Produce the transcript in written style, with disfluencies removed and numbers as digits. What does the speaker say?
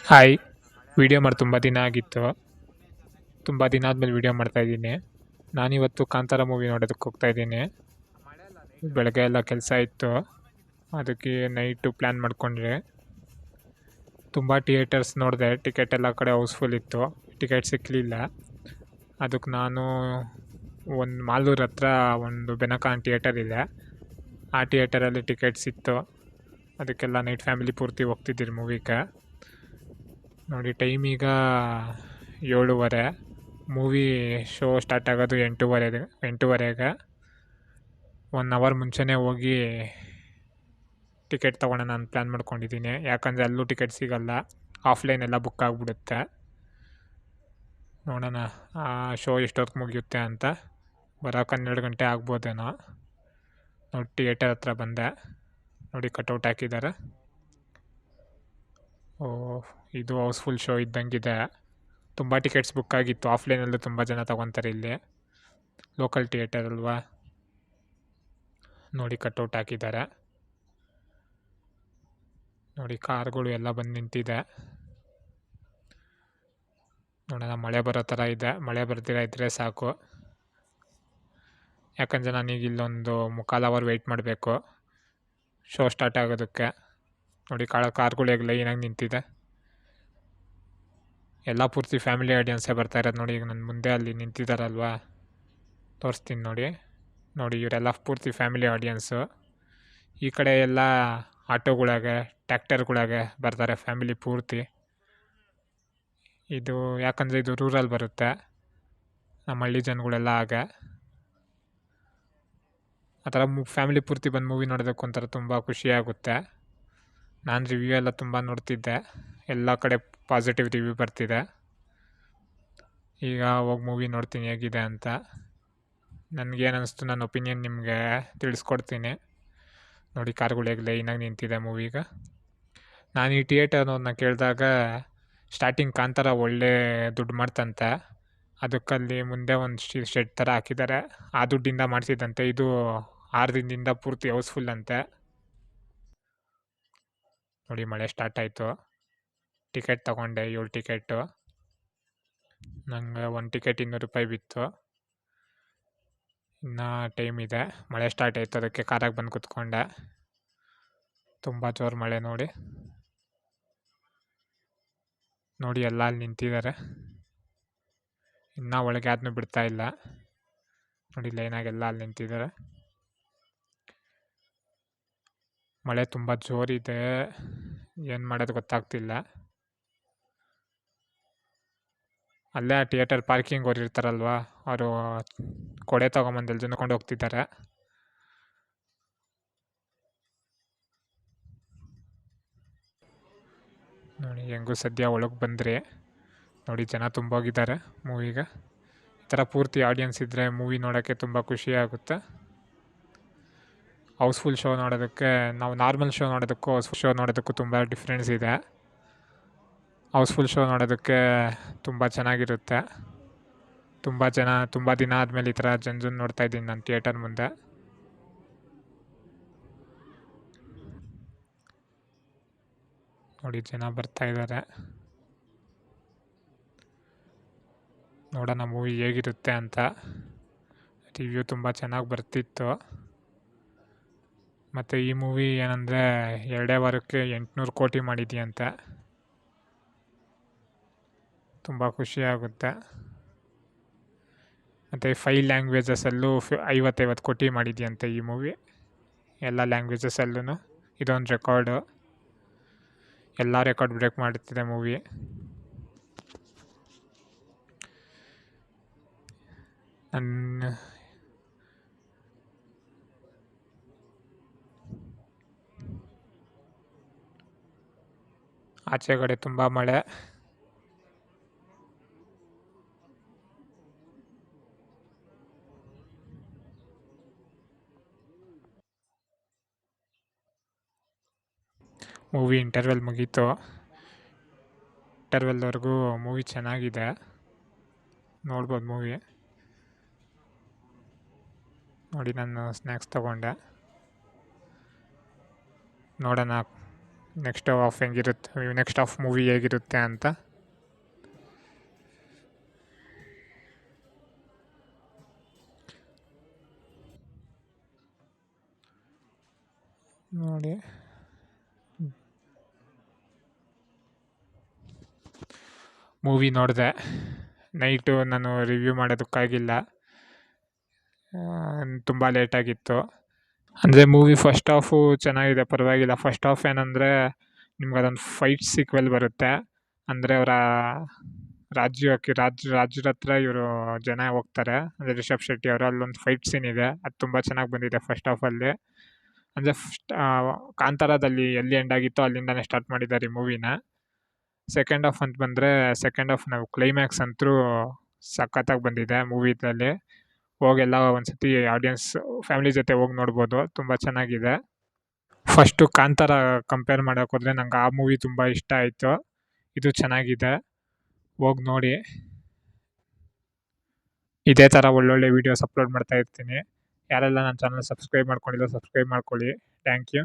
Hi. Video ಮಾಡಿ ತುಂಬ ದಿನ ಆಗಿತ್ತು. ತುಂಬ ದಿನ ಆದಮೇಲೆ ವಿಡಿಯೋ ಮಾಡ್ತಾಯಿದ್ದೀನಿ. ನಾನಿವತ್ತು ಕಾಂತಾರ ಮೂವಿ ನೋಡೋದಕ್ಕೆ ಹೋಗ್ತಾಯಿದ್ದೀನಿ. ಬೆಳಗ್ಗೆ ಎಲ್ಲ ಕೆಲಸ ಇತ್ತು, ಅದಕ್ಕೆ ನೈಟು ಪ್ಲ್ಯಾನ್ ಮಾಡ್ಕೊಂಡ್ರೆ ತುಂಬ ಥಿಯೇಟರ್ಸ್ ನೋಡಿದೆ. ಟಿಕೆಟ್ ಎಲ್ಲ ಕಡೆ ಹೌಸ್ಫುಲ್ ಇತ್ತು, ಟಿಕೆಟ್ ಸಿಕ್ಕಲಿಲ್ಲ. ಅದಕ್ಕೆ ನಾನು ಒಂದು ಮಾಲೂರು ಹತ್ರ ಒಂದು ಬೆನಕಾನ್ ಥಿಯೇಟರ್ ಇದೆ, ಆ ಥಿಯೇಟರಲ್ಲಿ ಟಿಕೆಟ್ ಸಿಕ್ತು. ಅದಕ್ಕೆಲ್ಲ ನೈಟ್ ಫ್ಯಾಮಿಲಿ ಪೂರ್ತಿ ಹೋಗ್ತಿದ್ದೀರಿ ಮೂವಿಗೆ. ನೋಡಿ ಟೈಮ್ ಈಗ 7:30. ಮೂವಿ ಶೋ ಸ್ಟಾರ್ಟ್ ಆಗೋದು 8:30ಗೆ. 1 ಅವರ್ ಮುಂಚೆನೇ ಹೋಗಿ ಟಿಕೆಟ್ ತೊಗೊಳೋಣ ನಾನು ಪ್ಲ್ಯಾನ್ ಮಾಡ್ಕೊಂಡಿದ್ದೀನಿ. ಯಾಕಂದರೆ ಅಲ್ಲೂ ಟಿಕೆಟ್ ಸಿಗೋಲ್ಲ, ಆಫ್ಲೈನ್ ಎಲ್ಲ ಬುಕ್ ಆಗಿಬಿಡುತ್ತೆ. ನೋಡೋಣ ಆ ಶೋ ಎಷ್ಟೊತ್ತಿಗೆ ಮುಗಿಯುತ್ತೆ ಅಂತ. ಬರೋಕೆ 12 ಗಂಟೆ ಆಗ್ಬೋದೇನೋ. ನೋಡಿ ಥಿಯೇಟರ್ ಹತ್ರ ಬಂದೆ, ನೋಡಿ ಕಟೌಟ್ ಹಾಕಿದ್ದಾರೆ. ಇದು ಹೌಸ್ಫುಲ್ ಶೋ ಇದ್ದಂಗಿದೆ. ತುಂಬ ಟಿಕೆಟ್ಸ್ ಬುಕ್ ಆಗಿತ್ತು, ಆಫ್ಲೈನಲ್ಲೂ ತುಂಬ ಜನ ತೊಗೊತಾರೆ. ಇಲ್ಲಿ ಲೋಕಲ್ ಥಿಯೇಟರ್ ಅಲ್ವಾ. ನೋಡಿ ಕಟೌಟ್ ಹಾಕಿದ್ದಾರೆ, ನೋಡಿ ಕಾರ್ಗಳು ಎಲ್ಲ ಬಂದು ನಿಂತಿದೆ. ನೋಡೋಣ, ಮಳೆ ಬರೋ ಥರ ಇದೆ. ಮಳೆ ಬರ್ದಿರ ಇದ್ದರೆ ಸಾಕು, ಯಾಕಂದರೆ ನಾನೀಗ ಇಲ್ಲೊಂದು 3/4 ಅವರ್ ವೆಯ್ಟ್ ಮಾಡಬೇಕು ಶೋ ಸ್ಟಾರ್ಟ್ ಆಗೋದಕ್ಕೆ. ನೋಡಿ ಕಾರ್ಗಳು ಹೇಗೆ ಲೈನಾಗಿ ನಿಂತಿದೆ. ಎಲ್ಲ ಪೂರ್ತಿ ಫ್ಯಾಮಿಲಿ ಆಡಿಯನ್ಸೇ ಬರ್ತಾ ಇರೋದು. ನೋಡಿ ಈಗ ನನ್ನ ಮುಂದೆ ಅಲ್ಲಿ ನಿಂತಿದ್ದಾರಲ್ವಾ, ತೋರಿಸ್ತೀನಿ ನೋಡಿ. ನೋಡಿ ಇವರೆಲ್ಲ ಪೂರ್ತಿ ಫ್ಯಾಮಿಲಿ ಆಡಿಯನ್ಸು. ಈ ಕಡೆ ಎಲ್ಲ ಆಟೋಗಳಾಗೆ, ಟ್ಯಾಕ್ಟರ್ಗಳಾಗೆ ಬರ್ತಾರೆ ಫ್ಯಾಮಿಲಿ ಪೂರ್ತಿ. ಇದು ಯಾಕಂದರೆ ಇದು ರೂರಲ್ ಬರುತ್ತೆ, ನಮ್ಮ ಹಳ್ಳಿ ಜನಗಳೆಲ್ಲ ಆಗ ಆ ಥರ ಫ್ಯಾಮಿಲಿ ಪೂರ್ತಿ ಬಂದು ಮೂವಿ ನೋಡೋದಕ್ಕೆ ಒಂಥರ ತುಂಬ ಖುಷಿಯಾಗುತ್ತೆ. ನಾನು ರಿವ್ಯೂ ಎಲ್ಲ ತುಂಬ ನೋಡ್ತಿದ್ದೆ, ಎಲ್ಲ ಕಡೆ ಪಾಸಿಟಿವ್ ರಿವ್ಯೂ ಬರ್ತಿದೆ. ಈಗ ಹೋಗಿ ಮೂವಿ ನೋಡ್ತೀನಿ ಹೇಗಿದೆ ಅಂತ. ನನಗೇನು ಅನ್ನಿಸ್ತು, ನನ್ನ ಒಪಿನಿಯನ್ ನಿಮಗೆ ತಿಳಿಸ್ಕೊಡ್ತೀನಿ. ನೋಡಿ ಕಾರ್ಗಳು ಹೇಗೆ ಲೈನಾಗಿ ನಿಂತಿದೆ ಮೂವಿಗೆ. ನಾನು ಈ ಥಿಯೇಟರ್ನವ್ರನ್ನ ಕೇಳಿದಾಗ ಸ್ಟಾರ್ಟಿಂಗ್ ಕಾಂತಾರ ಒಳ್ಳೆ ದುಡ್ಡು ಮಾಡ್ತಂತೆ, ಅದಕ್ಕಲ್ಲಿ ಮುಂದೆ ಒಂದು ಶೆಡ್ ಥರ ಹಾಕಿದ್ದಾರೆ, ಆ ದುಡ್ಡಿಂದ ಮಾಡಿಸಿದಂತೆ. ಇದು 6 ದಿನದಿಂದ ಪೂರ್ತಿ ಹೌಸ್ಫುಲ್ ಅಂತೆ. ನೋಡಿ ಮಳೆ ಸ್ಟಾರ್ಟ್ ಆಯಿತು. ಟಿಕೆಟ್ ತೊಗೊಂಡೆ, 7 ಟಿಕೆಟು. ನಂಗೆ 1 ಟಿಕೆಟ್ 200 ರೂಪಾಯಿ ಬಿತ್ತು. ಇನ್ನೂ ಟೈಮ್ ಇದೆ. ಮಳೆ ಸ್ಟಾರ್ಟ್ ಆಯಿತು, ಅದಕ್ಕೆ ಕಾರಾಗಿ ಬಂದು ಕೂತ್ಕೊಂಡೆ. ತುಂಬ ಜೋರು ಮಳೆ. ನೋಡಿ ಎಲ್ಲ ಅಲ್ಲಿ ನಿಂತಿದ್ದಾರೆ, ಇನ್ನೂ ಒಳಗೆ ಯಾರನ್ನೂ ಬಿಡ್ತಾ ಇಲ್ಲ. ನೋಡಿ ಲೈನಾಗೆಲ್ಲ ಅಲ್ಲಿ ನಿಂತಿದ್ದಾರೆ. ಮಳೆ ತುಂಬ ಜೋರಿದೆ, ಏನು ಮಾಡೋದು ಗೊತ್ತಾಗ್ತಿಲ್ಲ. ಅಲ್ಲೇ ಆ ಥಿಯೇಟರ್ ಪಾರ್ಕಿಂಗ್ ಅವ್ರು ಇರ್ತಾರಲ್ವ, ಅವರು ಕೊಡೆ ತೊಗೊಂಬಂದು ಎಲ್ಲ ಜನಕೊಂಡು ಹೋಗ್ತಿದ್ದಾರೆ. ನೋಡಿ ಹೆಂಗೂ ಸದ್ಯ ಒಳಗೆ ಬಂದರೆ. ನೋಡಿ ಜನ ತುಂಬ ಹೋಗಿದ್ದಾರೆ ಮೂವಿಗೆ. ಈ ಥರ ಪೂರ್ತಿ ಆಡಿಯನ್ಸ್ ಇದ್ದರೆ ಮೂವಿ ನೋಡೋಕ್ಕೆ ತುಂಬ ಖುಷಿಯಾಗುತ್ತೆ. ಹೌಸ್ಫುಲ್ ಶೋ ನೋಡೋದಕ್ಕೆ, ನಾವು ನಾರ್ಮಲ್ ಶೋ ನೋಡೋದಕ್ಕೂ ಹೌಸ್ಫುಲ್ ಶೋ ನೋಡೋದಕ್ಕೂ ತುಂಬ ಡಿಫ್ರೆನ್ಸ್ ಇದೆ. ಹೌಸ್ಫುಲ್ ಶೋ ನೋಡೋದಕ್ಕೆ ತುಂಬ ಚೆನ್ನಾಗಿರುತ್ತೆ. ತುಂಬ ದಿನ ಆದಮೇಲೆ ಈ ಥರ ಜನ ನೋಡ್ತಾಯಿದ್ದೀನಿ ನಾನು ಥಿಯೇಟರ್ ಮುಂದೆ. ನೋಡಿ ಜನ ಬರ್ತಾಯಿದ್ದಾರೆ. ನೋಡೋಣ ಮೂವಿ ಹೇಗಿರುತ್ತೆ ಅಂತ. ರಿವ್ಯೂ ತುಂಬ ಚೆನ್ನಾಗಿ ಬರ್ತಿತ್ತು. ಮತ್ತು ಈ ಮೂವಿ ಏನಂದರೆ 2 ವಾರಕ್ಕೆ 800 ಕೋಟಿ ಮಾಡಿದೆಯಂತೆ. ತುಂಬ ಖುಷಿಯಾಗುತ್ತೆ. ಮತ್ತು 5 ಲ್ಯಾಂಗ್ವೇಜಸಲ್ಲೂ 50 ಕೋಟಿ ಮಾಡಿದೆಯಂತೆ ಈ ಮೂವಿ, ಎಲ್ಲ ಲ್ಯಾಂಗ್ವೇಜಸಲ್ಲೂ. ಇದೊಂದು ರೆಕಾರ್ಡು, ಎಲ್ಲ ರೆಕಾರ್ಡ್ ಬ್ರೇಕ್ ಮಾಡುತ್ತಿದೆ ಮೂವಿ. ಆಚೆ ಕಡೆ ತುಂಬ ಮಳೆ. ಮೂವಿ ಇಂಟರ್ವೆಲ್ ಮುಗೀತು. ಇಂಟರ್ವೆಲ್ವರೆಗೂ ಮೂವಿ ಚೆನ್ನಾಗಿದೆ, ನೋಡ್ಬೋದು ಮೂವಿ. ನೋಡಿ ನಾನು ಸ್ನ್ಯಾಕ್ಸ್ ತೊಗೊಂಡೆ. ನೋಡೋಣ ನೆಕ್ಸ್ಟ್ ಹಾಫ್ ಹೆಂಗಿರುತ್ತೆ, ನೆಕ್ಸ್ಟ್ ಹಾಫ್ ಮೂವಿ ಹೇಗಿರುತ್ತೆ ಅಂತ. ನೋಡಿ, ಮೂವಿ ನೋಡಿದೆ. ನೈಟು ನಾನು ರಿವ್ಯೂ ಮಾಡೋದಕ್ಕಾಗಿಲ್ಲ, ತುಂಬ ಲೇಟಾಗಿತ್ತು. ಅಂದರೆ ಮೂವಿ ಫಸ್ಟ್ ಹಾಫು ಚೆನ್ನಾಗಿದೆ, ಪರವಾಗಿಲ್ಲ. ಫಸ್ಟ್ ಹಾಫ್ ಏನಂದರೆ ನಿಮ್ಗೆ ಅದೊಂದು ಫೈಟ್ ಸೀಕ್ವೆಲ್ ಬರುತ್ತೆ. ಅಂದರೆ ಅವರ ರಾಜ್ಯರ ಹತ್ರ ಇವರು ಜನ ಹೋಗ್ತಾರೆ, ಅಂದರೆ ರಿಷಬ್ ಶೆಟ್ಟಿ ಅವರು. ಅಲ್ಲೊಂದು ಫೈಟ್ ಸೀನ್ ಇದೆ, ಅದು ತುಂಬ ಚೆನ್ನಾಗಿ ಬಂದಿದೆ ಫಸ್ಟ್ ಹಾಫಲ್ಲಿ. ಅಂದರೆ ಕಾಂತಾರದಲ್ಲಿ ಎಲ್ಲಿ ಎಂಡ್ ಆಗಿತ್ತೋ ಅಲ್ಲಿಂದನೇ ಸ್ಟಾರ್ಟ್ ಮಾಡಿದ್ದಾರೆ ಈ ಮೂವಿನ. ಸೆಕೆಂಡ್ ಹಾಫ್ ಅಂತ ಬಂದರೆ, ಸೆಕೆಂಡ್ ಹಾಫ್ ನಾವು ಕ್ಲೈಮ್ಯಾಕ್ಸ್ ಅಂತೂ ಸಖತ್ತಾಗಿ ಬಂದಿದೆ ಮೂವಿದಲ್ಲಿ. ಹೋಗೆಲ್ಲ ಒಂದ್ಸತಿ ಆಡಿಯನ್ಸ್ ಫ್ಯಾಮಿಲಿ ಜೊತೆ ಹೋಗಿ ನೋಡ್ಬೋದು, ತುಂಬ ಚೆನ್ನಾಗಿದೆ. ಫಸ್ಟು ಕಾಂತಾರ ಕಂಪೇರ್ ಮಾಡೋಕೆ ಹೋದರೆ ನಂಗೆ ಆ ಮೂವಿ ತುಂಬ ಇಷ್ಟ ಆಯಿತು. ಇದು ಚೆನ್ನಾಗಿದೆ, ಹೋಗಿ ನೋಡಿ. ಇದೇ ಥರ ಒಳ್ಳೊಳ್ಳೆ ವೀಡಿಯೋಸ್ ಅಪ್ಲೋಡ್ ಮಾಡ್ತಾ ಇರ್ತೀನಿ. ಯಾರೆಲ್ಲ ನನ್ನ ಚಾನಲ್ ಸಬ್ಸ್ಕ್ರೈಬ್ ಮಾಡ್ಕೊಂಡಿಲ್ಲ, ಸಬ್ಸ್ಕ್ರೈಬ್ ಮಾಡ್ಕೊಳ್ಳಿ. Thank you.